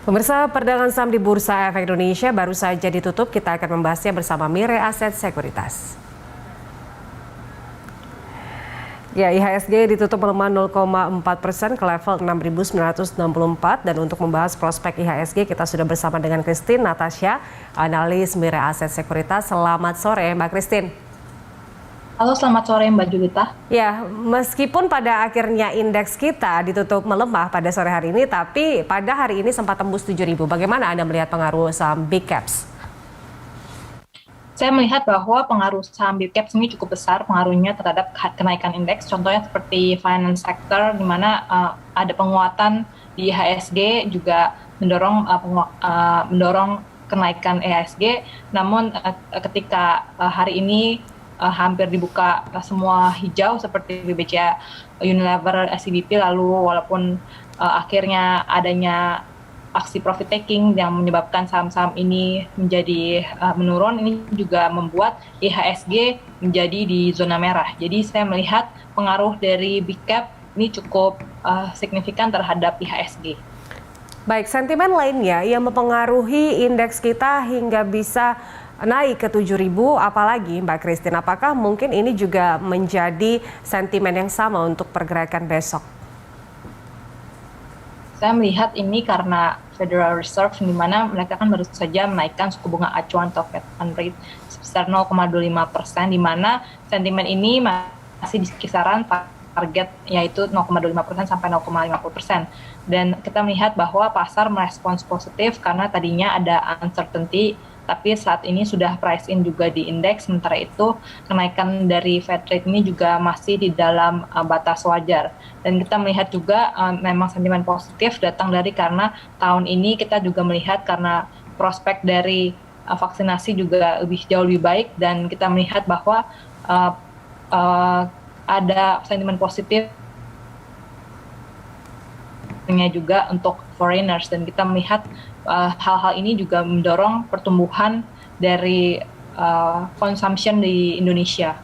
Pemirsa, perdagangan saham di Bursa Efek Indonesia baru saja ditutup. Kita akan membahasnya bersama Mirae Asset Sekuritas. Ya, IHSG ditutup melemah 0,4% ke level 6.964. Dan untuk membahas prospek IHSG, kita sudah bersama dengan Christine Natasha, analis Mirae Asset Sekuritas. Selamat sore, Mbak Christine. Halo, selamat sore Mbak Julita. Ya, meskipun pada akhirnya indeks kita ditutup melemah pada sore hari ini, tapi pada hari ini sempat tembus 7.000. Bagaimana Anda melihat pengaruh saham Big Caps? Saya melihat bahwa pengaruh saham Big Caps ini cukup besar pengaruhnya terhadap kenaikan indeks. Contohnya seperti finance sector, di mana ada penguatan di IHSG juga mendorong kenaikan IHSG. Namun ketika hari ini hampir dibuka semua hijau seperti BBCA, Unilever, SCBP, lalu walaupun akhirnya adanya aksi profit taking yang menyebabkan saham-saham ini menjadi menurun, ini juga membuat IHSG menjadi di zona merah. Jadi saya melihat pengaruh dari Big Cap ini cukup signifikan terhadap IHSG. Baik, sentimen lainnya yang mempengaruhi indeks kita hingga bisa naik ke 7.000, apalagi Mbak Christine, apakah mungkin ini juga menjadi sentimen yang sama untuk pergerakan besok? Saya melihat ini karena Federal Reserve, di mana mereka kan baru saja menaikkan suku bunga acuan atau Fed Fund Rate sebesar 0,25%, di mana sentimen ini masih di kisaran target yaitu 0,25% sampai 0,50%. Dan kita melihat bahwa pasar merespons positif karena tadinya ada uncertainty, tapi saat ini sudah price in juga di indeks. Sementara itu kenaikan dari Fed rate ini juga masih di dalam batas wajar. Dan kita melihat juga memang sentimen positif datang dari karena tahun ini kita juga melihat karena prospek dari vaksinasi juga jauh lebih baik, dan kita melihat bahwa ada sentimen positif juga untuk foreigners, dan kita melihat hal-hal ini juga mendorong pertumbuhan dari consumption di Indonesia.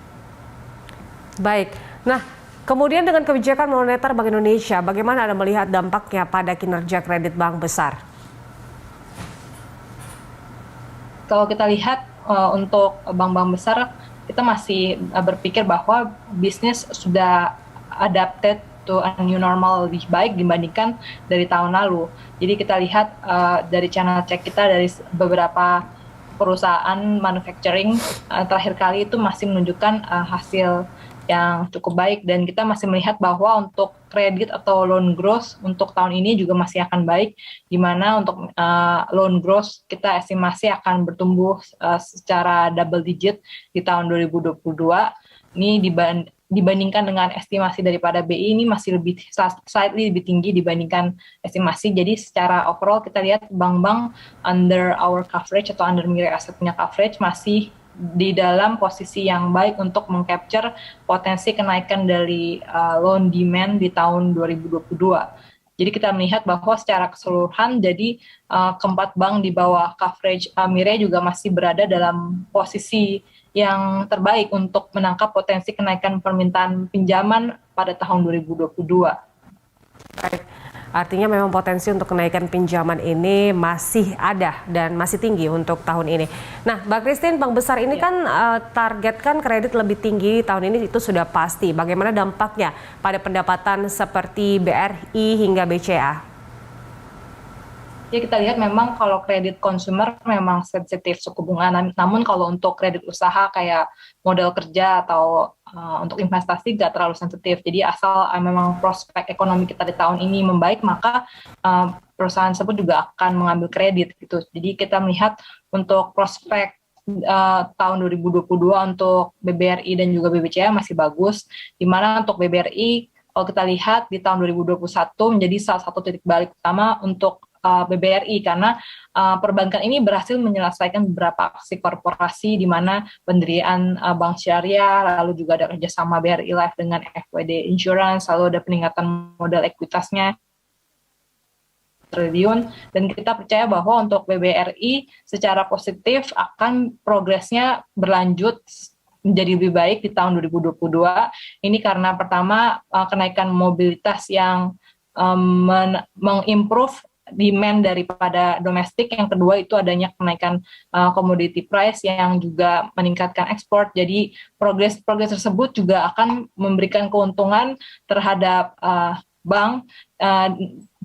Baik, nah kemudian dengan kebijakan moneter Bank Indonesia, bagaimana Anda melihat dampaknya pada kinerja kredit bank besar? Kalau kita lihat untuk bank-bank besar, kita masih berpikir bahwa bisnis sudah adapted to a new normal lebih baik dibandingkan dari tahun lalu. Jadi kita lihat dari channel cek kita dari beberapa perusahaan manufacturing terakhir kali itu masih menunjukkan hasil yang cukup baik, dan kita masih melihat bahwa untuk kredit atau loan growth untuk tahun ini juga masih akan baik, di mana untuk loan growth kita estimasi akan bertumbuh secara double digit di tahun 2022. Ini dibandingkan dengan estimasi daripada BI ini masih slightly lebih tinggi dibandingkan estimasi. Jadi secara overall kita lihat bank-bank under our coverage atau under Mirae Asset punya coverage masih di dalam posisi yang baik untuk mengcapture potensi kenaikan dari loan demand di tahun 2022. Jadi kita melihat bahwa secara keseluruhan jadi keempat bank di bawah coverage Mirae juga masih berada dalam posisi yang terbaik untuk menangkap potensi kenaikan permintaan pinjaman pada tahun 2022. Baik. Artinya memang potensi untuk kenaikan pinjaman ini masih ada dan masih tinggi untuk tahun ini. Nah, Mbak Christine, bank besar ini kan targetkan kredit lebih tinggi tahun ini, itu sudah pasti. Bagaimana dampaknya pada pendapatan seperti BRI hingga BCA? Ya, kita lihat memang kalau kredit konsumer memang sensitif suku bunga, namun kalau untuk kredit usaha kayak modal kerja atau untuk investasi nggak terlalu sensitif. Jadi asal memang prospek ekonomi kita di tahun ini membaik, maka perusahaan tersebut juga akan mengambil kredit gitu. Jadi kita melihat untuk prospek tahun 2022 untuk BBRI dan juga BBCA masih bagus, di mana untuk BBRI kalau kita lihat di tahun 2021 menjadi salah satu titik balik utama untuk BBRI, karena perbankan ini berhasil menyelesaikan beberapa aksi korporasi di mana pendirian bank syariah, lalu juga ada kerjasama BRI Life dengan FWD Insurance, lalu ada peningkatan modal ekuitasnya triliun, dan kita percaya bahwa untuk BBRI secara positif akan progresnya berlanjut menjadi lebih baik di tahun 2022. Ini karena pertama kenaikan mobilitas yang mengimprove demand daripada domestik, yang kedua itu adanya kenaikan commodity price yang juga meningkatkan ekspor. Jadi progres tersebut juga akan memberikan keuntungan terhadap bank,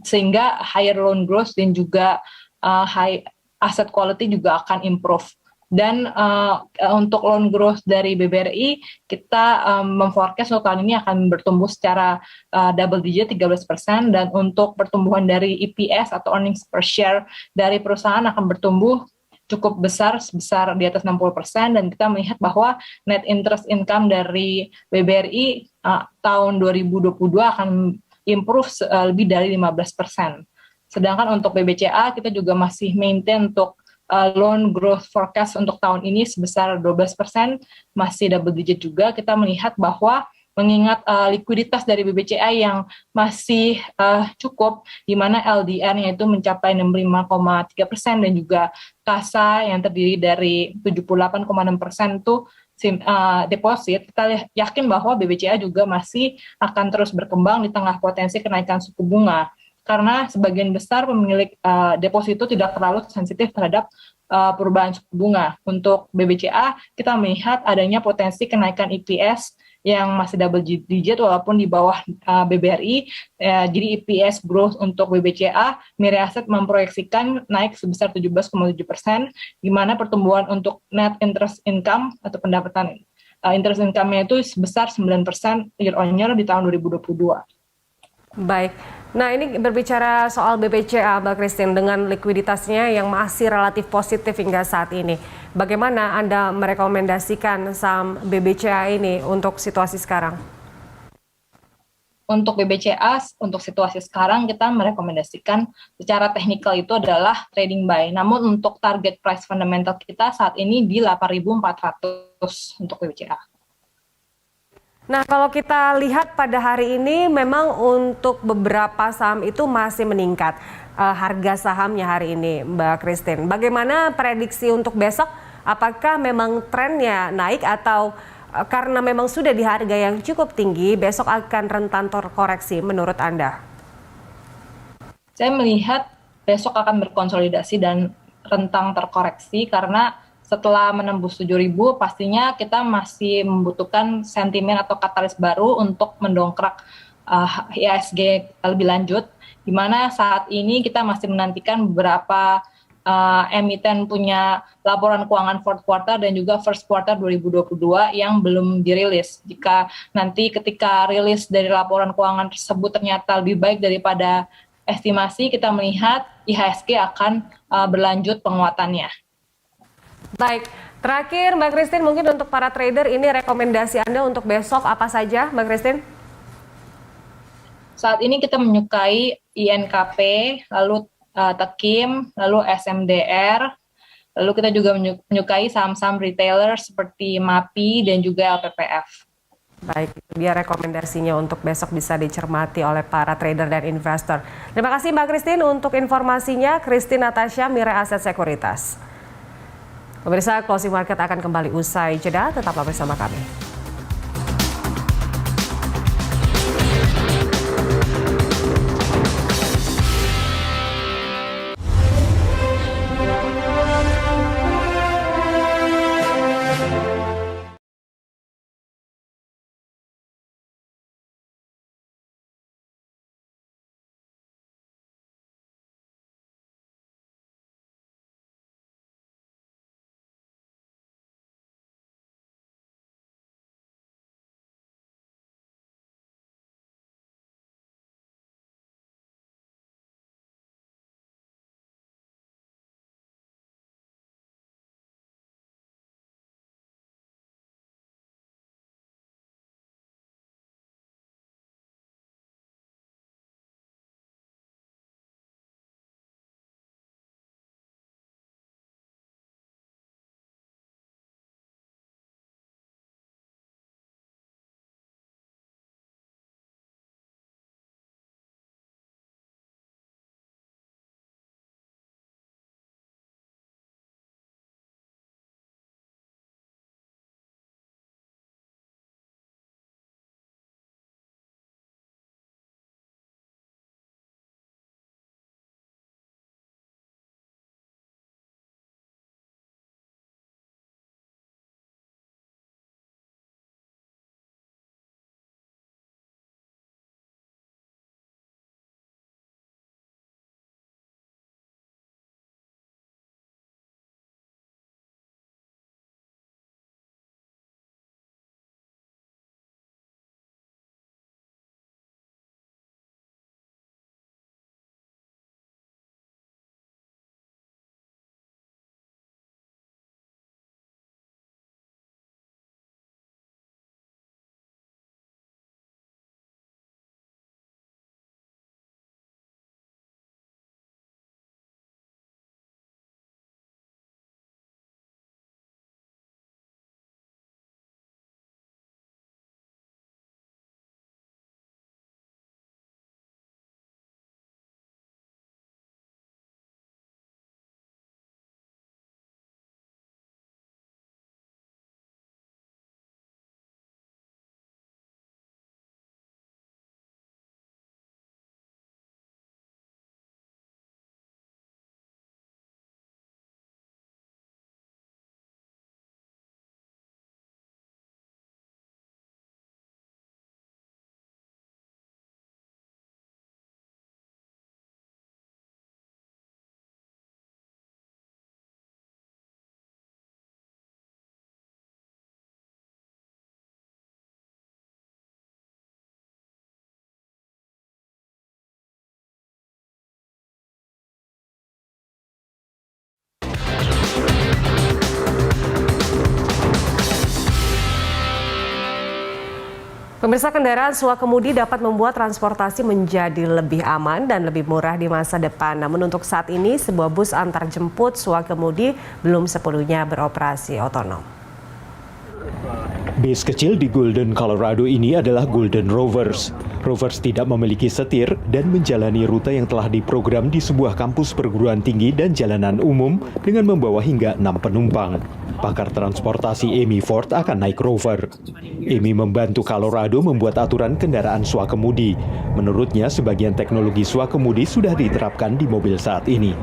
sehingga higher loan growth dan juga high asset quality juga akan improve. Dan untuk loan growth dari BBRI, kita memforecast untuk tahun ini akan bertumbuh secara double digit 13%, dan untuk pertumbuhan dari EPS atau earnings per share dari perusahaan akan bertumbuh cukup besar, sebesar di atas 60%, dan kita melihat bahwa net interest income dari BBRI tahun 2022 akan improve lebih dari 15%. Sedangkan untuk BBCA kita juga masih maintain untuk loan growth forecast untuk tahun ini sebesar 12%, masih double digit juga. Kita melihat bahwa mengingat likuiditas dari BBCA yang masih cukup, di mana LDR-nya itu mencapai 65,3% dan juga kasa yang terdiri dari 78,6% itu deposit, kita yakin bahwa BBCA juga masih akan terus berkembang di tengah potensi kenaikan suku bunga. Karena sebagian besar pemilik deposito tidak terlalu sensitif terhadap perubahan suku bunga. Untuk BBCA, kita melihat adanya potensi kenaikan EPS yang masih double digit walaupun di bawah BBRI. Jadi EPS growth untuk BBCA, Mirae Asset memproyeksikan naik sebesar 17,7%, di mana pertumbuhan untuk net interest income atau pendapatan interest income-nya itu sebesar 9% year on year di tahun 2022. Baik, nah ini berbicara soal BBCA, Mbak Christine, dengan likuiditasnya yang masih relatif positif hingga saat ini. Bagaimana Anda merekomendasikan saham BBCA ini untuk situasi sekarang? Untuk BBCA, untuk situasi sekarang kita merekomendasikan secara teknikal itu adalah trading buy. Namun untuk target price fundamental kita saat ini di 8.400 untuk BBCA. Nah, kalau kita lihat pada hari ini memang untuk beberapa saham itu masih meningkat harga sahamnya hari ini, Mbak Christine. Bagaimana prediksi untuk besok? Apakah memang trennya naik atau karena memang sudah di harga yang cukup tinggi, besok akan rentan terkoreksi menurut Anda? Saya melihat besok akan berkonsolidasi dan rentang terkoreksi karena setelah menembus 7.000 pastinya kita masih membutuhkan sentimen atau katalis baru untuk mendongkrak IHSG lebih lanjut, di mana saat ini kita masih menantikan beberapa emiten punya laporan keuangan fourth quarter dan juga first quarter 2022 yang belum dirilis. Jika nanti ketika rilis dari laporan keuangan tersebut ternyata lebih baik daripada estimasi, kita melihat IHSG akan berlanjut penguatannya. Baik, terakhir Mbak Christine, mungkin untuk para trader ini rekomendasi Anda untuk besok apa saja, Mbak Christine? Saat ini kita menyukai INKP, lalu Tekim, lalu SMDR, lalu kita juga menyukai saham-saham retailer seperti MAPI dan juga LPPF. Baik, itu dia rekomendasinya untuk besok bisa dicermati oleh para trader dan investor. Terima kasih Mbak Christine untuk informasinya. Christine Natasha, Mirae Asset Sekuritas. Pemirsa, closing market akan kembali usai jeda, tetaplah bersama kami. Pemirsa, kendaraan Swakemudi dapat membuat transportasi menjadi lebih aman dan lebih murah di masa depan. Namun untuk saat ini, sebuah bus antar jemput Swakemudi belum sepenuhnya beroperasi otonom. Base kecil di Golden, Colorado ini adalah Golden Rovers. Rovers tidak memiliki setir dan menjalani rute yang telah diprogram di sebuah kampus perguruan tinggi dan jalanan umum dengan membawa hingga 6 penumpang. Pakar transportasi Amy Ford akan naik Rover. Amy membantu Colorado membuat aturan kendaraan Swakemudi. Menurutnya, sebagian teknologi Swakemudi sudah diterapkan di mobil saat ini.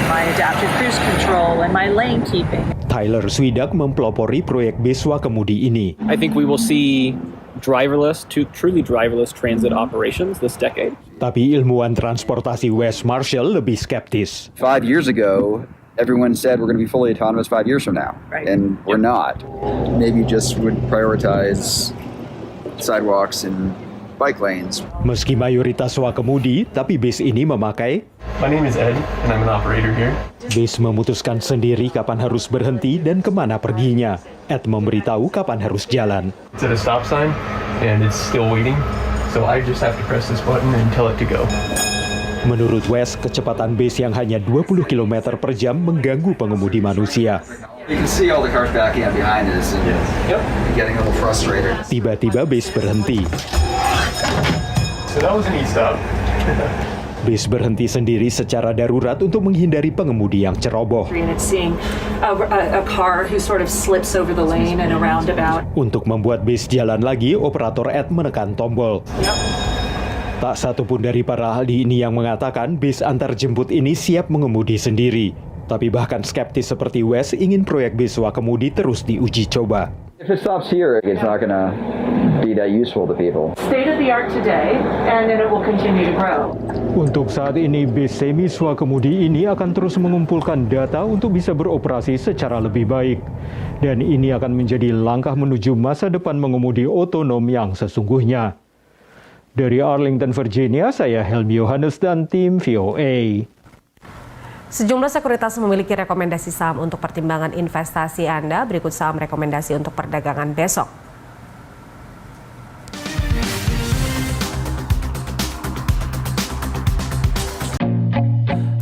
My adaptive cruise control and my lane keeping. Tyler Swidak mempelopori proyek base Swakemudi ini. I think we will see truly driverless transit operations this decade. Tapi ilmuwan transportasi Wes Marshall lebih skeptis. 5 years ago, everyone said we're going to be fully autonomous 5 years from now, Right. and we're not. Maybe just would prioritize sidewalks and bike lanes. Meski mayoritas Swakemudi, tapi base ini memakai My name is Ed, and I'm an operator here. base memutuskan sendiri kapan harus berhenti dan kemana perginya. Ed memberitahu kapan harus jalan. It's at a stop sign, and it's still waiting, so I just have to press this button and tell it to go. Menurut Wes, kecepatan base yang hanya 20 km per jam mengganggu pengemudi manusia. You can see all the cars backing up behind us and getting a little frustrated. Tiba-tiba base berhenti. So that was an e-stop. Base berhenti sendiri secara darurat untuk menghindari pengemudi yang ceroboh. And it's seeing a car who sort of slips over the lane in a roundabout. Untuk membuat base jalan lagi, operator Ed menekan tombol. Tak satu pun dari para ahli ini yang mengatakan base antar jemput ini siap mengemudi sendiri. Tapi bahkan skeptis seperti Wes ingin proyek base Swakemudi terus diuji coba. If it stops here, it's not going to be that useful to people. State of the art today, and then it will continue to grow. Untuk saat ini, base semi Swakemudi ini akan terus mengumpulkan data untuk bisa beroperasi secara lebih baik. Dan ini akan menjadi langkah menuju masa depan mengemudi otonom yang sesungguhnya. Dari Arlington, Virginia, saya Helmi Yohanes dan tim VOA. Sejumlah sekuritas memiliki rekomendasi saham untuk pertimbangan investasi Anda. Berikut saham rekomendasi untuk perdagangan besok.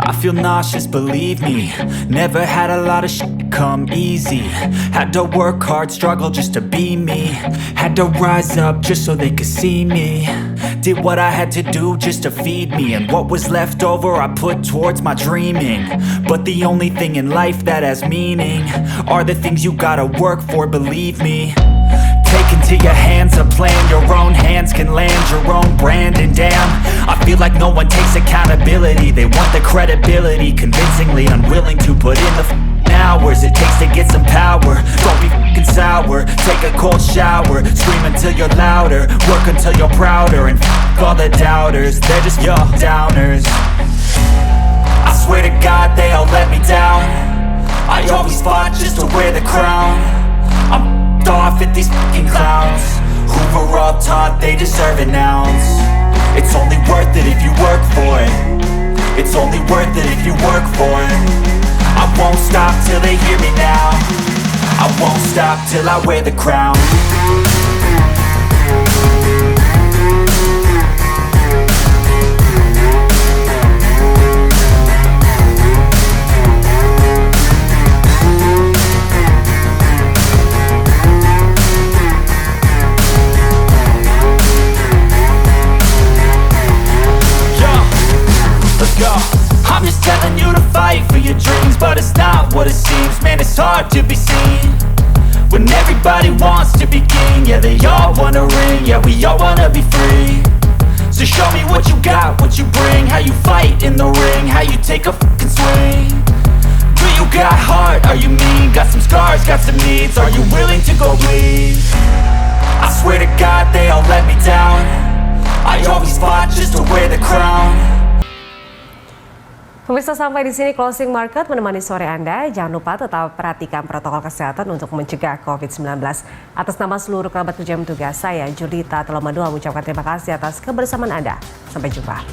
I feel nauseous, believe me. Never had a lot of shit come easy. Had to work hard, struggle just to be me. Had to rise up just so they could see me. Did what I had to do just to feed me. And what was left over I put towards my dreaming. But the only thing in life that has meaning are the things you gotta work for, believe me. Take into your hands a plan. Your own hands can land your own brand. And damn, I feel like no one takes accountability. They want the credibility, convincingly unwilling to put in the hours it takes to get some power. Don't be f***ing sour. Take a cold shower. Scream until you're louder. Work until you're prouder. And f*** all the doubters, they're just your downers. I swear to God they all let me down. I always fought just to wear the crown. I'm off at these fucking clowns who were all taught they deserve an ounce. It's only worth it if you work for it. It's only worth it if you work for it. I won't stop till they hear me now. I won't stop till I wear the crown. I'm just telling you to fight for your dreams, but it's not what it seems. Man, it's hard to be seen when everybody wants to be king. Yeah, they all wanna ring, yeah, we all wanna be free. So show me what you got, what you bring, how you fight in the ring, how you take a fucking swing. Do you got heart, are you mean? Got some scars, got some needs, are you willing to go bleed? I swear to God they all let me down. I always fought just to wear the crown. Pemirsa, sampai di sini closing market menemani sore Anda. Jangan lupa tetap perhatikan protokol kesehatan untuk mencegah COVID-19. Atas nama seluruh kerabat kerja yang bertugas, saya Julita Telomadu mengucapkan terima kasih atas kebersamaan Anda. Sampai jumpa.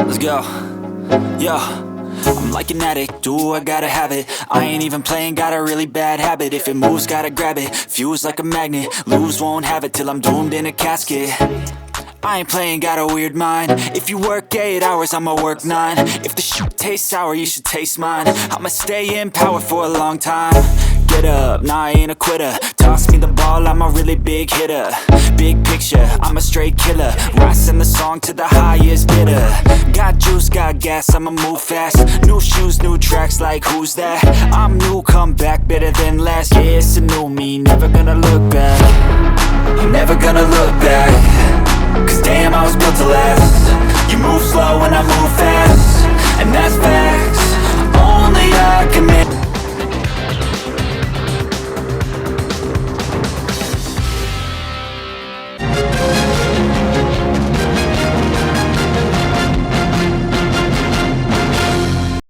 Let's go. Yeah. I'm like an addict, do I gotta have it. I ain't even playing, got a really bad habit. If it moves, gotta grab it, fuse like a magnet. Lose, won't have it till I'm doomed in a casket. I ain't playing, got a weird mind. If you work 8 hours, I'ma work 9. If the shit tastes sour, you should taste mine. I'ma stay in power for a long time. Get up, nah, I ain't a quitter. Toss me the ball, I'm a really big hitter. Big picture, I'm a straight killer. Rising the song to the highest bidder. Got juice, got gas, I'ma move fast. New shoes, new tracks, like who's that? I'm new, come back, better than last. Yeah, it's a new me, never gonna look back. I'm never gonna look back. Cause damn, I was built to last. You move slow and I move fast, and that's facts.